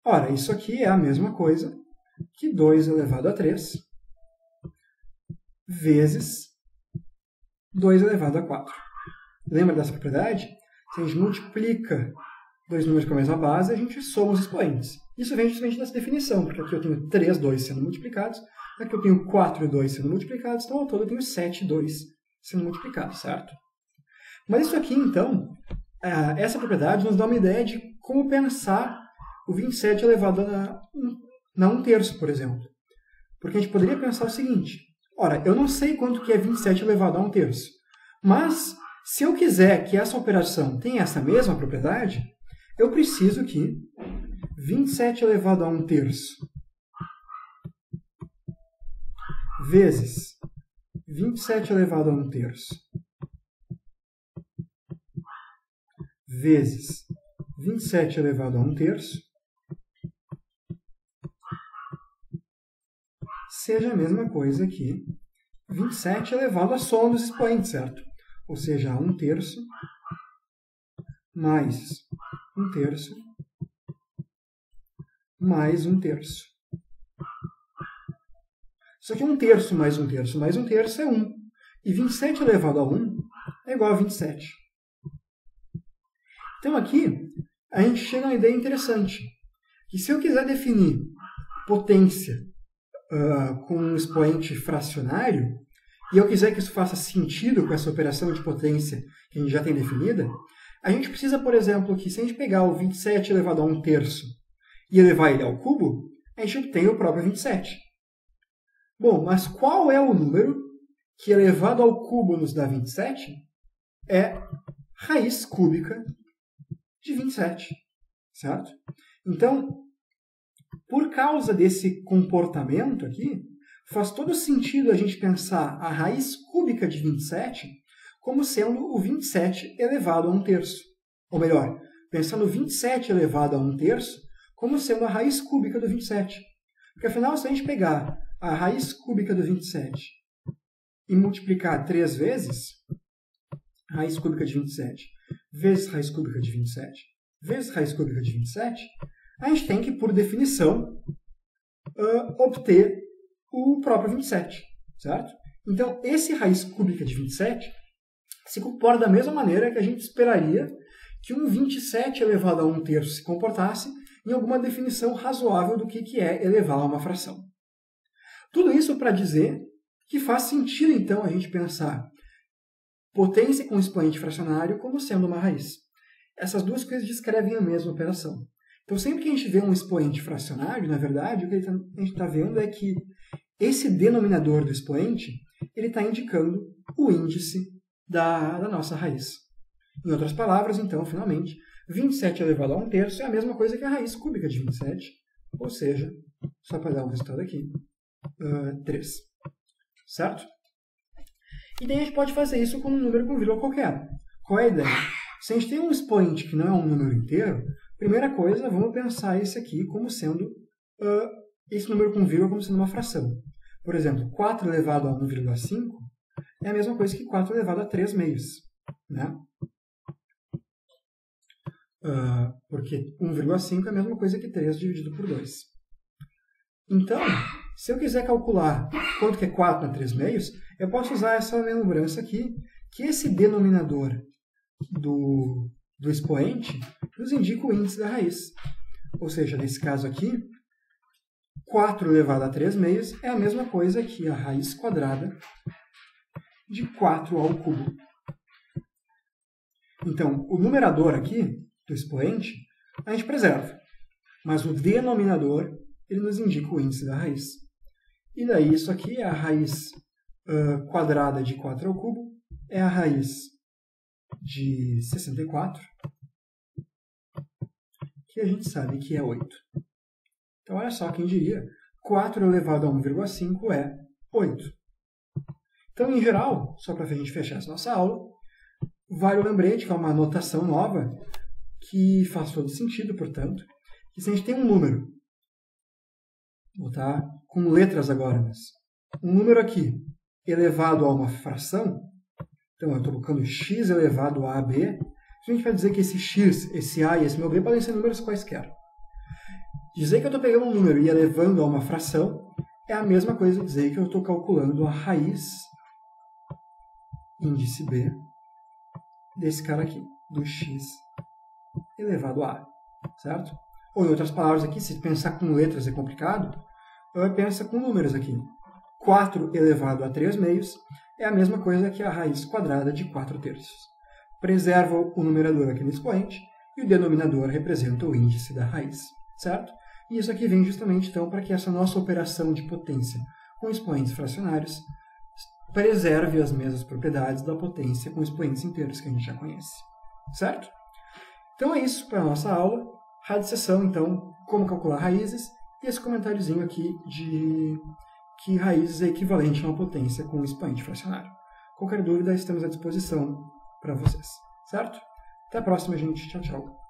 Speaker 1: Ora, isso aqui é a mesma coisa que 2 elevado a 3 vezes 2 elevado a 4. Lembra dessa propriedade? Se a gente multiplica dois números com a mesma base, a gente soma os expoentes. Isso vem justamente dessa definição, porque aqui eu tenho 3 2 sendo multiplicados, aqui eu tenho 4 e 2 sendo multiplicados, então ao todo eu tenho 7 e 2 sendo multiplicados, certo? Mas isso aqui, então, essa propriedade nos dá uma ideia de como pensar o 27 elevado a 1 terço, por exemplo. Porque a gente poderia pensar o seguinte: ora, eu não sei quanto que é 27 elevado a 1 terço, mas se eu quiser que essa operação tenha essa mesma propriedade, eu preciso que 27 elevado a 1 terço vezes 27 elevado a 1 terço vezes 27 elevado a 1 terço seja a mesma coisa que 27 elevado à soma dos expoentes, certo? Ou seja, 1 terço mais 1 terço mais 1 terço. Só que 1 terço mais 1 terço mais 1 terço é 1. E 27 elevado a 1 é igual a 27. Então aqui a gente chega a uma ideia interessante. Que se eu quiser definir potência com um expoente fracionário, e eu quiser que isso faça sentido com essa operação de potência que a gente já tem definida, a gente precisa, por exemplo, que se a gente pegar o 27 elevado a 1 terço e elevar ele ao cubo, a gente obtém o próprio 27. Bom, mas qual é o número que elevado ao cubo nos dá 27? É raiz cúbica de 27, certo? Então, por causa desse comportamento aqui, faz todo sentido a gente pensar a raiz cúbica de 27 como sendo o 27 elevado a 1 terço. Ou melhor, pensando o 27 elevado a 1 terço como sendo a raiz cúbica do 27. Porque afinal, se a gente pegar a raiz cúbica do 27 e multiplicar 3 vezes, raiz cúbica de 27 vezes raiz cúbica de 27 vezes raiz cúbica de 27, a gente tem que, por definição, obter o próprio 27, certo? Então, esse raiz cúbica de 27 se comporta da mesma maneira que a gente esperaria que um 27 elevado a 1 terço se comportasse em alguma definição razoável do que é elevar a uma fração. Tudo isso para dizer que faz sentido, então, a gente pensar potência com expoente fracionário como sendo uma raiz. Essas duas coisas descrevem a mesma operação. Então, sempre que a gente vê um expoente fracionário, na verdade, o que a gente está vendo é que esse denominador do expoente ele está indicando o índice da nossa raiz. Em outras palavras, então, finalmente, 27 elevado a 1 terço é a mesma coisa que a raiz cúbica de 27, ou seja, só para dar um resultado aqui, 3. Certo? E daí a gente pode fazer isso com um número com vírgula qualquer. Qual é a ideia? Se a gente tem um expoente que não é um número inteiro, primeira coisa, vamos pensar esse aqui como sendo, esse número com vírgula como sendo uma fração. Por exemplo, 4 elevado a 1,5 é a mesma coisa que 4 elevado a 3 meios. Né? Porque 1,5 é a mesma coisa que 3 dividido por 2. Então, se eu quiser calcular quanto que é 4 na 3 meios, eu posso usar essa lembrança aqui, que esse denominador do expoente nos indica o índice da raiz. Ou seja, nesse caso aqui, 4 elevado a 3 meios é a mesma coisa que a raiz quadrada de 4 ao cubo. Então, o numerador aqui do expoente a gente preserva. Mas o denominador, ele nos indica o índice da raiz. E daí isso aqui é a raiz quadrada de 4 ao cubo, é a raiz de 64, que a gente sabe que é 8. Então, olha só, quem diria, 4 elevado a 1,5 é 8. Então, em geral, só para a gente fechar essa nossa aula, vale o lembrete, que é uma anotação nova, que faz todo sentido, portanto, que se a gente tem um número, vou botar com letras agora, mas um número aqui elevado a uma fração, então eu estou colocando x elevado a b, a gente vai dizer que esse x, esse a e esse meu b podem ser números quaisquer. Dizer que eu estou pegando um número e elevando a uma fração é a mesma coisa que dizer que eu estou calculando a raiz, índice b, desse cara aqui, do x elevado a a, certo? Ou, em outras palavras aqui, se pensar com letras é complicado, pensa com números aqui. 4 elevado a 3 meios é a mesma coisa que a raiz quadrada de 4 terços. Preserva o numerador aqui no expoente e o denominador representa o índice da raiz, certo? E isso aqui vem justamente, então, para que essa nossa operação de potência com expoentes fracionários preserve as mesmas propriedades da potência com expoentes inteiros que a gente já conhece, certo? Então é isso para a nossa aula. Radiciação, então, como calcular raízes, e esse comentáriozinho aqui de que raízes é equivalente a uma potência com expoente fracionário. Qualquer dúvida, estamos à disposição para vocês, certo? Até a próxima, gente. Tchau, tchau.